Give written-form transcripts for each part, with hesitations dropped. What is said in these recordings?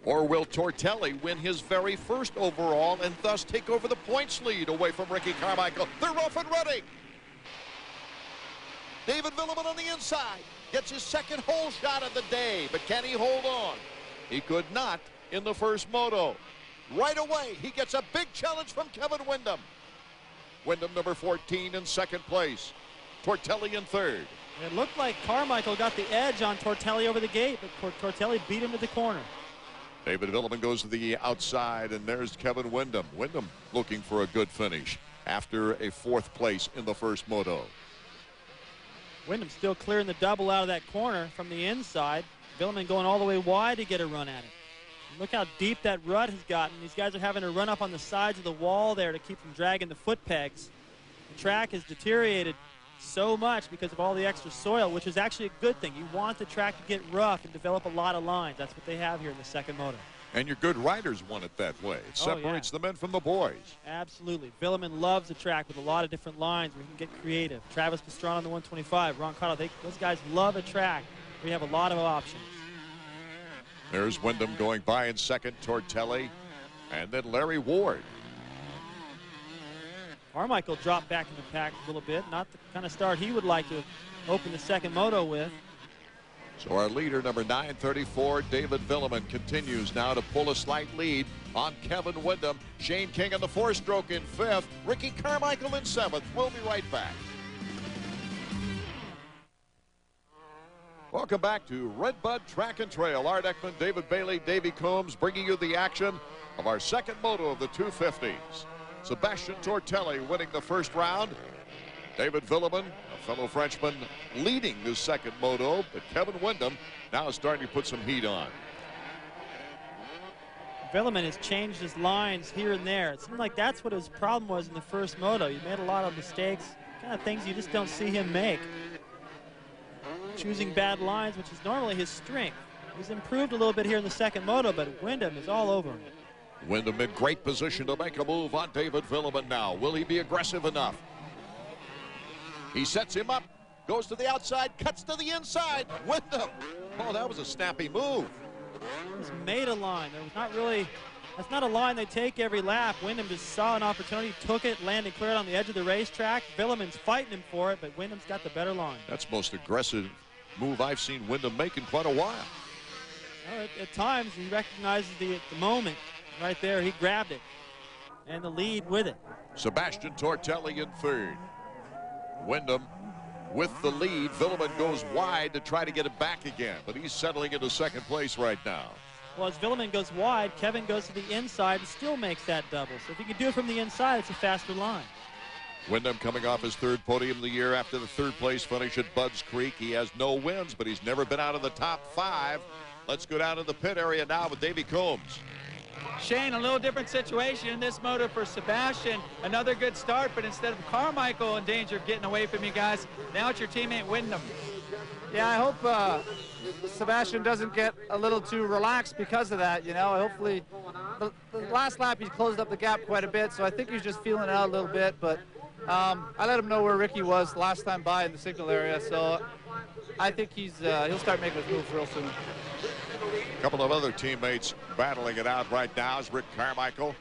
Or will Tortelli win his very first overall and thus take over the points lead away from Ricky Carmichael? They're off and running. David Villeman on the inside gets his second hole shot of the day, but can he hold on? He could not in the first moto. Right away, he gets a big challenge from Kevin Windham. Windham, number 14, in second place. Tortelli in third. It looked like Carmichael got the edge on Tortelli over the gate, but Tortelli beat him to the corner. David Villeman goes to the outside, and there's Kevin Windham. Windham looking for a good finish after a fourth place in the first moto. Windham still clearing the double out of that corner from the inside. Villeman going all the way wide to get a run at it. Look how deep that rut has gotten. These guys are having to run up on the sides of the wall there to keep from dragging the foot pegs. The track has deteriorated so much because of all the extra soil, which is actually a good thing. You want the track to get rough and develop a lot of lines. That's what they have here in the second moto. And your good riders want it that way. It separates the men from the boys. Absolutely. Villeman loves the track with a lot of different lines where he can get creative. Travis Pastrana on the 125, Ron Cotto, those guys love a track where you have a lot of options. There's Windham going by in second, Tortelli, and then Larry Ward. Carmichael dropped back in the pack a little bit. Not the kind of start he would like to open the second moto with. So our leader, number 934, David Villeman, continues now to pull a slight lead on Kevin Windham. Shane King on the four-stroke in fifth. Ricky Carmichael in seventh. We'll be right back. Welcome back to Redbud Track and Trail. Art Ekman, David Bailey, Davey Coombs bringing you the action of our second moto of the 250s. Sebastian Tortelli winning the first round. David Villeman, a fellow Frenchman, leading the second moto, but Kevin Windham now is starting to put some heat on. Villeman has changed his lines here and there. It seemed like that's what his problem was in the first moto. He made a lot of mistakes, kind of things you just don't see him make. Choosing bad lines, which is normally his strength. He's improved a little bit here in the second moto, but Windham is all over him. Windham in great position to make a move on David Villeman now. Will he be aggressive enough? He sets him up, goes to the outside, cuts to the inside. Windham. Oh, that was a snappy move. He's made a line. There was not really, that's not a line they take every lap. Windham just saw an opportunity, took it, landed clear on the edge of the racetrack. Villeman's fighting him for it, but Windham's got the better line. That's the most aggressive move I've seen Windham make in quite a while. Well, at times, he recognizes the moment. Right there, he grabbed it. And the lead with it. Sebastian Tortelli in third. Windham with the lead. Villeman goes wide to try to get it back again, but he's settling into second place right now. Well, as Villeman goes wide, Kevin goes to the inside and still makes that double. So if he can do it from the inside, it's a faster line. Windham coming off his third podium of the year after the third place finish at Budds Creek. He has no wins, but he's never been out of the top five. Let's go down to the pit area now with Davey Coombs. Shane, a little different situation in this moto for Sebastian. Another good start, but instead of Carmichael in danger of getting away from you guys, now it's your teammate Windham. Yeah, I hope Sebastian doesn't get a little too relaxed because of that, you know. Hopefully, the last lap he closed up the gap quite a bit, so I think he's just feeling it out a little bit, but I let him know where Ricky was last time by in the signal area, so I think he'll start making his moves real soon. A couple of other teammates battling it out right now is Rick Carmichael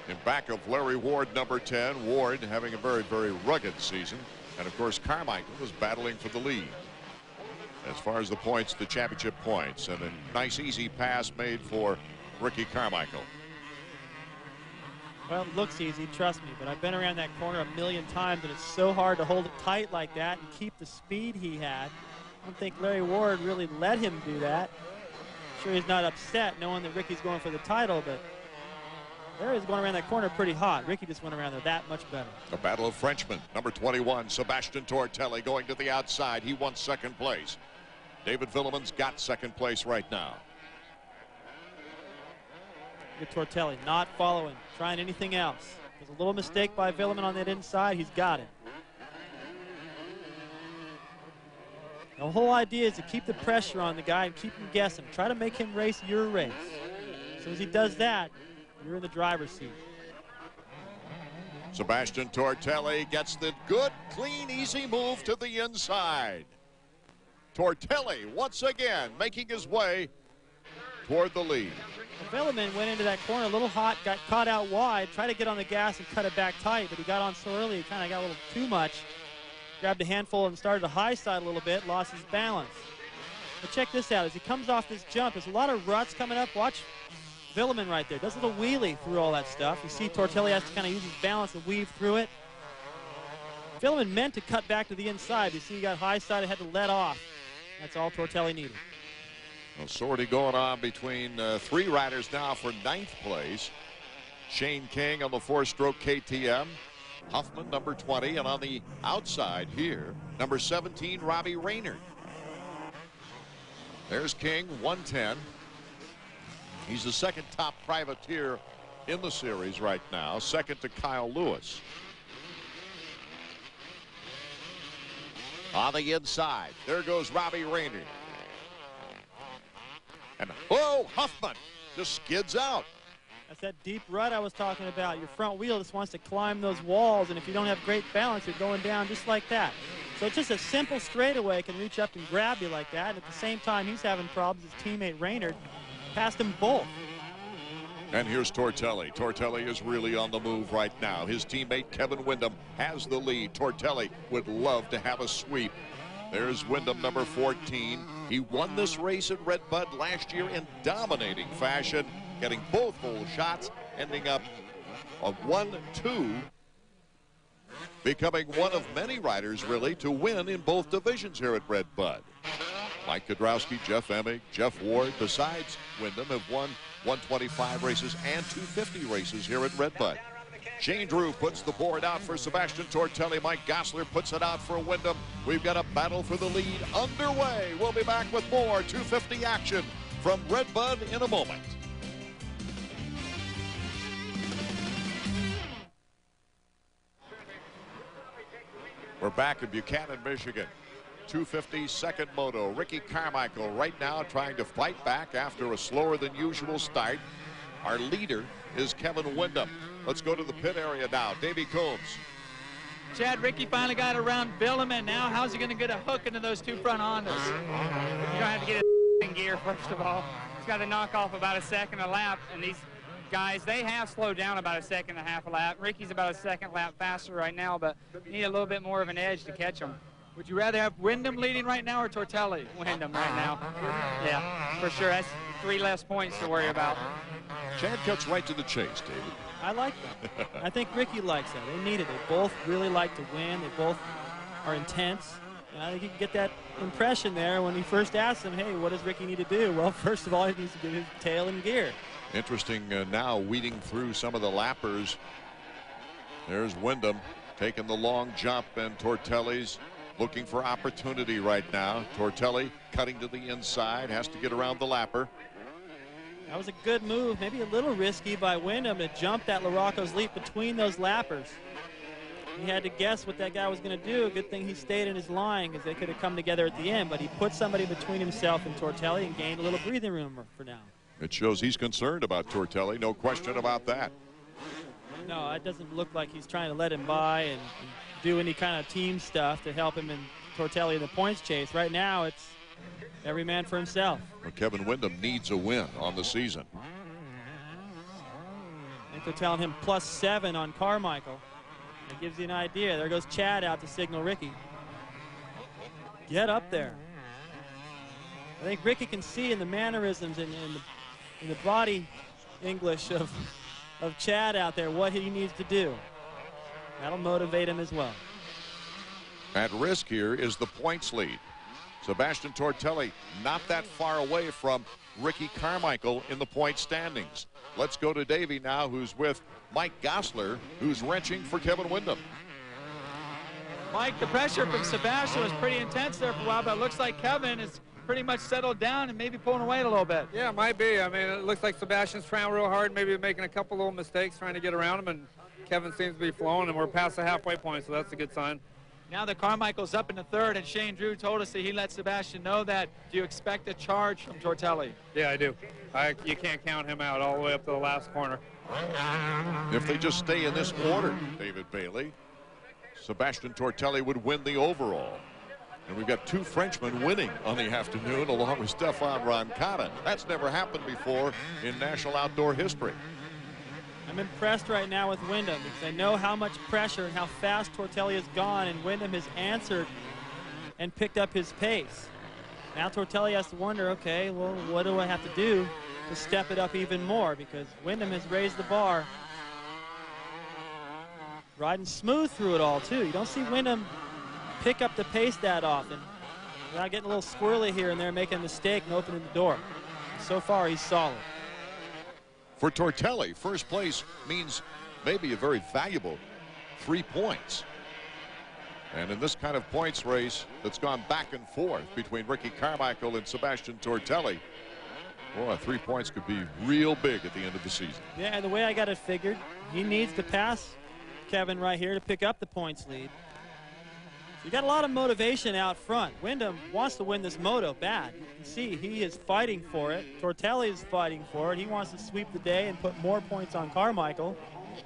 in back of Larry Ward, number 10. Ward having a very, very rugged season. And, of course, Carmichael is battling for the lead. As far as the points, the championship points. And a nice, easy pass made for Ricky Carmichael. Well, it looks easy, trust me, but I've been around that corner a million times, and it's so hard to hold it tight like that and keep the speed he had. I don't think Larry Ward really let him do that. I'm sure he's not upset knowing that Ricky's going for the title, but Larry's going around that corner pretty hot. Ricky just went around there that much better. The battle of Frenchmen. Number 21, Sebastian Tortelli going to the outside. He won second place. David Villeman's got second place right now. Good Tortelli, not following, trying anything else. There's a little mistake by Villeman on that inside. He's got it. The whole idea is to keep the pressure on the guy and keep him guessing. Try to make him race your race. As soon as he does that, you're in the driver's seat. Sebastian Tortelli gets the good, clean, easy move to the inside. Tortelli once again making his way toward the lead. Villeman went into that corner a little hot, got caught out wide, tried to get on the gas and cut it back tight, but he got on so early, he kind of got a little too much. Grabbed a handful and started to high side a little bit, lost his balance. But check this out, as he comes off this jump, there's a lot of ruts coming up. Watch Villeman right there, does a little wheelie through all that stuff. You see Tortelli has to kind of use his balance and weave through it. Villeman meant to cut back to the inside. You see he got high side, had to let off. That's all Tortelli needed. Well, sortie going on between three riders now for 9th place. Shane King on the 4-stroke KTM. Huffman, number 20, and on the outside here, number 17, Robbie Raynard. There's King, 110. He's the second top privateer in the series right now, second to Kyle Lewis. On the inside, there goes Robbie Raynard. And oh, Huffman just skids out. That's that deep rut I was talking about. Your front wheel just wants to climb those walls, and if you don't have great balance, you're going down just like that. So just a simple straightaway can reach up and grab you like that, and at the same time he's having problems. His teammate Raynard passed them both. And here's Tortelli. Tortelli is really on the move right now. His teammate Kevin Windham has the lead. Tortelli would love to have a sweep. There's Windham, number 14. He won this race at Red Bud last year in dominating fashion, getting both hole shots, ending up a 1-2, becoming one of many riders really to win in both divisions here at Red Bud. Mike Kudrowski, Jeff Emig, Jeff Ward, besides Windham, have won 125 races and 250 races here at Red Bud. Shane Drew puts the board out for Sebastian Tortelli. Mike Gosselaar puts it out for Windham. We've got a battle for the lead underway. We'll be back with more 250 action from Red Bud in a moment. We're back in Buchanan, Michigan. 250 second moto. Ricky Carmichael right now trying to fight back after a slower than usual start. Our leader is Kevin Windham. Let's go to the pit area now. Davey Combs. Chad, Ricky finally got around Villeman. Now how's he going to get a hook into those two front Hondas? You're going to have to get it in gear, first of all. He's got to knock off about a second a lap, and these guys, they have slowed down about a second and a half a lap. Ricky's about a second lap faster right now, but need a little bit more of an edge to catch him. Would you rather have Windham leading right now or Tortelli? Windham right now. Yeah, for sure. That's 3 less points to worry about. Chad cuts right to the chase, David. I like that. I think Ricky likes that. They need it. They both really like to win. They both are intense. And I think you can get that impression there when he first asked him, hey, what does Ricky need to do? Well, first of all, he needs to get his tail in gear. Interesting now weeding through some of the lappers. There's Windham taking the long jump, and Tortelli's looking for opportunity right now. Tortelli cutting to the inside, has to get around the lapper. That was a good move, maybe a little risky by Windham to jump that LaRocco's leap between those lappers. He had to guess what that guy was going to do. Good thing he stayed in his line because they could have come together at the end, but he put somebody between himself and Tortelli and gained a little breathing room for now. It shows he's concerned about Tortelli, no question about that. No, it doesn't look like he's trying to let him by and do any kind of team stuff to help him and Tortelli in the points chase. Right now, it's every man for himself. Well, Kevin Windham needs a win on the season. I think they're telling him +7 on Carmichael. That gives you an idea. There goes Chad out to signal Ricky. Get up there. I think Ricky can see in the mannerisms and in the body English of Chad out there what he needs to do. That'll motivate him as well. At risk here is the points lead. Sebastian Tortelli not that far away from Ricky Carmichael in the point standings. Let's go to Davey now, who's with Mike Gosselaar, who's wrenching for Kevin Windham. Mike, the pressure from Sebastian was pretty intense there for a while, but it looks like Kevin is pretty much settled down and maybe pulling away a little bit. Yeah, it might be. I mean, it looks like Sebastian's trying real hard, maybe making a couple little mistakes trying to get around him, and Kevin seems to be flowing, and we're past the halfway point, so that's a good sign. Now that Carmichael's up in the third, and Shane Drew told us that he let Sebastian know that. Do you expect a charge from Tortelli? Yeah, I do. You can't count him out all the way up to the last corner. If they just stay in this order, David Bailey, Sebastian Tortelli would win the overall. And we've got two Frenchmen winning on the afternoon along with Stefan Roncada. That's never happened before in national outdoor history. I'm impressed right now with Windham because I know how much pressure and how fast Tortelli has gone, and Windham has answered and picked up his pace. Now Tortelli has to wonder, okay, well, what do I have to do to step it up even more, because Windham has raised the bar. Riding smooth through it all, too. You don't see Windham pick up the pace that often. Without getting a little squirrely here and there, making a mistake and opening the door. So far, he's solid. For Tortelli, first place means maybe a very valuable 3 points. And in this kind of points race that's gone back and forth between Ricky Carmichael and Sebastian Tortelli, boy, 3 points could be real big at the end of the season. Yeah, and the way I got it figured, he needs to pass Kevin right here to pick up the points lead. So you got a lot of motivation out front. Windham wants to win this moto bad. You can see he is fighting for it. Tortelli is fighting for it. He wants to sweep the day and put more points on Carmichael.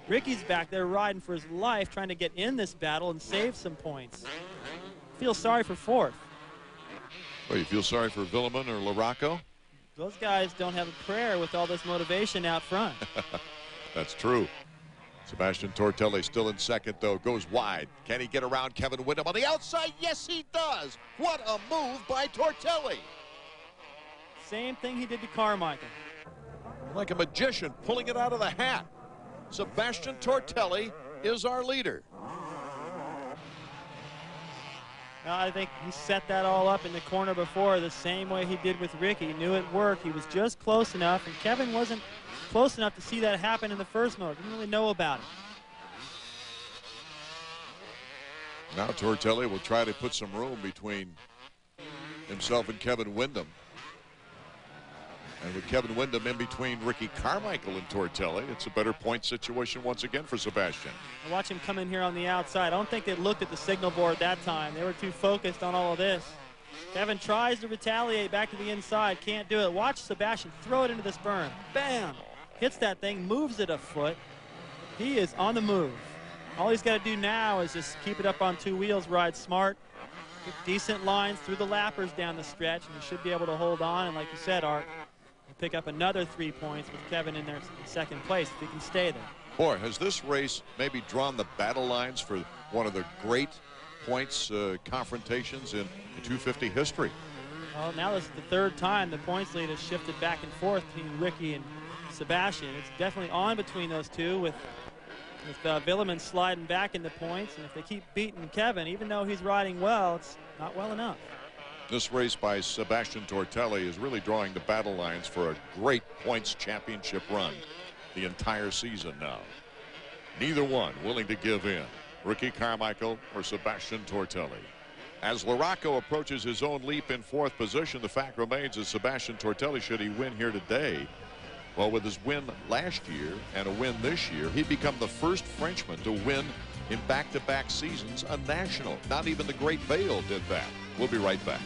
Ricky's back there riding for his life, trying to get in this battle and save some points. Feel sorry for fourth. Well, you feel sorry for Willeman or Larocco? Those guys don't have a prayer with all this motivation out front. That's true. Sebastian Tortelli still in second, though, goes wide. Can he get around Kevin Windham on the outside? Yes, he does. What a move by Tortelli. Same thing he did to Carmichael. Like a magician pulling it out of the hat. Sebastian Tortelli is our leader. I think he set that all up in the corner before the same way he did with Ricky. He knew it worked. He was just close enough, and Kevin wasn't close enough to see that happen in the first moto. Didn't really know about it. Now Tortelli will try to put some room between himself and Kevin Windham. And with Kevin Windham in between Ricky Carmichael and Tortelli, it's a better point situation once again for Sebastian. I watch him come in here on the outside. I don't think they looked at the signal board that time. They were too focused on all of this. Kevin tries to retaliate back to the inside. Can't do it. Watch Sebastian throw it into this berm. Bam! Hits that thing, moves it a foot. He is on the move. All he's got to do now is just keep it up on two wheels, ride smart, get decent lines through the lappers down the stretch, and he should be able to hold on. And like you said, Art, pick up another 3 points with Kevin in there in second place if he can stay there. Boy, has this race maybe drawn the battle lines for one of the great points confrontations in 250 history. Well, now this is the third time the points lead has shifted back and forth between Ricky and Sebastian. It's definitely on between those two with Willeman sliding back in the points, and if they keep beating Kevin, even though he's riding well, it's not well enough. This race by Sebastian Tortelli is really drawing the battle lines for a great points championship run the entire season now. Neither one willing to give in, Ricky Carmichael or Sebastian Tortelli. As Larocco approaches his own leap in fourth position, the fact remains that Sebastian Tortelli, should he win here today, well, with his win last year and a win this year, he'd become the first Frenchman to win in back-to-back seasons a national. Not even the Great Vale did that. We'll be right back.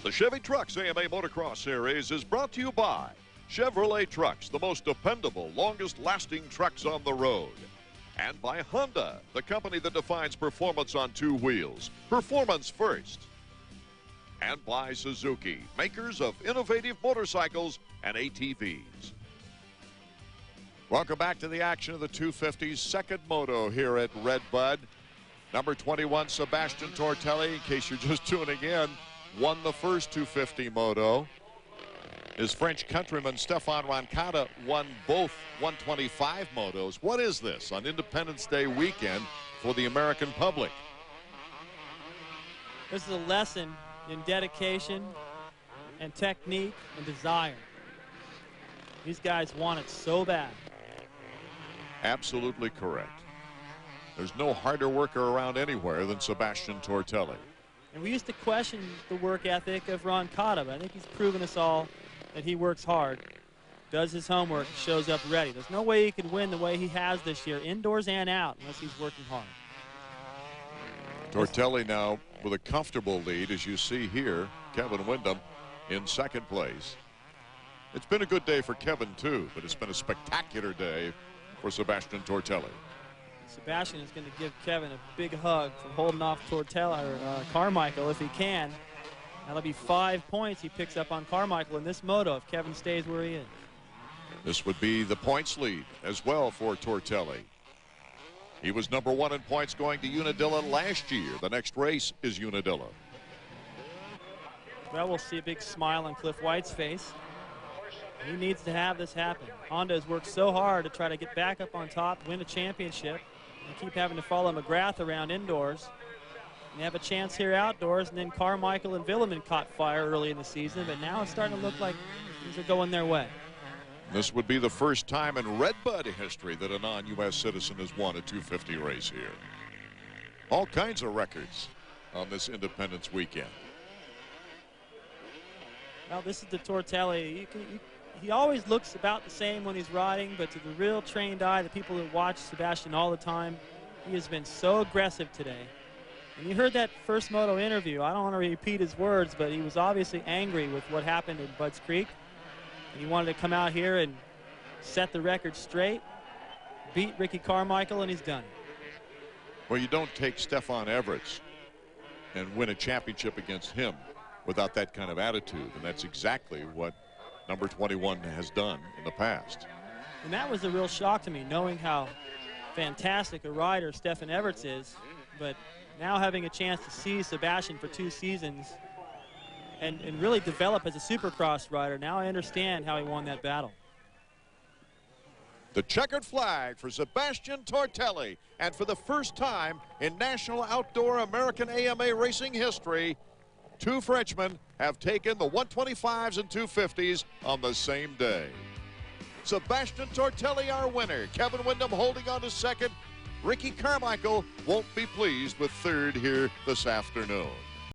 The Chevy Trucks AMA Motocross Series is brought to you by Chevrolet Trucks, the most dependable, longest-lasting trucks on the road. And by Honda, the company that defines performance on two wheels. Performance first. And by Suzuki, makers of innovative motorcycles and ATVs. Welcome back to the action of the 250's second moto here at Red Bud. Number 21, Sebastian Tortelli, in case you're just tuning in, won the first 250 moto. His French countryman Stefan Roncada won both 125 motos. What is this on Independence Day weekend for the American public? This is a lesson in dedication and technique and desire. These guys want it so bad. Absolutely correct. There's no harder worker around anywhere than Sebastian Tortelli. And we used to question the work ethic of Roncada, but I think he's proven us all that he works hard, does his homework, shows up ready. There's no way he could win the way he has this year, indoors and out, unless he's working hard. Tortelli now with a comfortable lead, as you see here. Kevin Windham in second place. It's been a good day for Kevin, too, but it's been a spectacular day for Sebastian Tortelli. Sebastian is going to give Kevin a big hug for holding off Tortelli or Carmichael if he can. That'll be 5 points he picks up on Carmichael in this moto if Kevin stays where he is. This would be the points lead as well for Tortelli. He was #1 in points going to Unadilla last year. The next race is Unadilla. Well, we'll see a big smile on Cliff White's face. He needs to have this happen. Honda has worked so hard to try to get back up on top, win a championship, and keep having to follow McGrath around indoors. And they have a chance here outdoors, and then Carmichael and Villeman caught fire early in the season, but now it's starting to look like things are going their way. This would be the first time in Redbud history that a non-U.S. citizen has won a 250 race here. All kinds of records on this Independence weekend. Well, this is the Tortelli. He always looks about the same when he's riding, but to the real trained eye, the people that watch Sebastian all the time, he has been so aggressive today. And you heard that first moto interview. I don't want to repeat his words, but he was obviously angry with what happened in Budds Creek. And he wanted to come out here and set the record straight, beat Ricky Carmichael, and he's done it. Well, you don't take Stefan Everts and win a championship against him without that kind of attitude, and that's exactly what number 21 has done in the past. And that was a real shock to me, knowing how fantastic a rider Stefan Everts is, but now having a chance to see Sebastian for 2 seasons and really develop as a Supercross rider, now I understand how he won that battle. The checkered flag for Sebastian Tortelli, and for the first time in National Outdoor American AMA racing history, 2 Frenchmen have taken the 125s and 250s on the same day. Sebastian Tortelli, our winner. Kevin Windham holding on to second. Ricky Carmichael won't be pleased with third here this afternoon.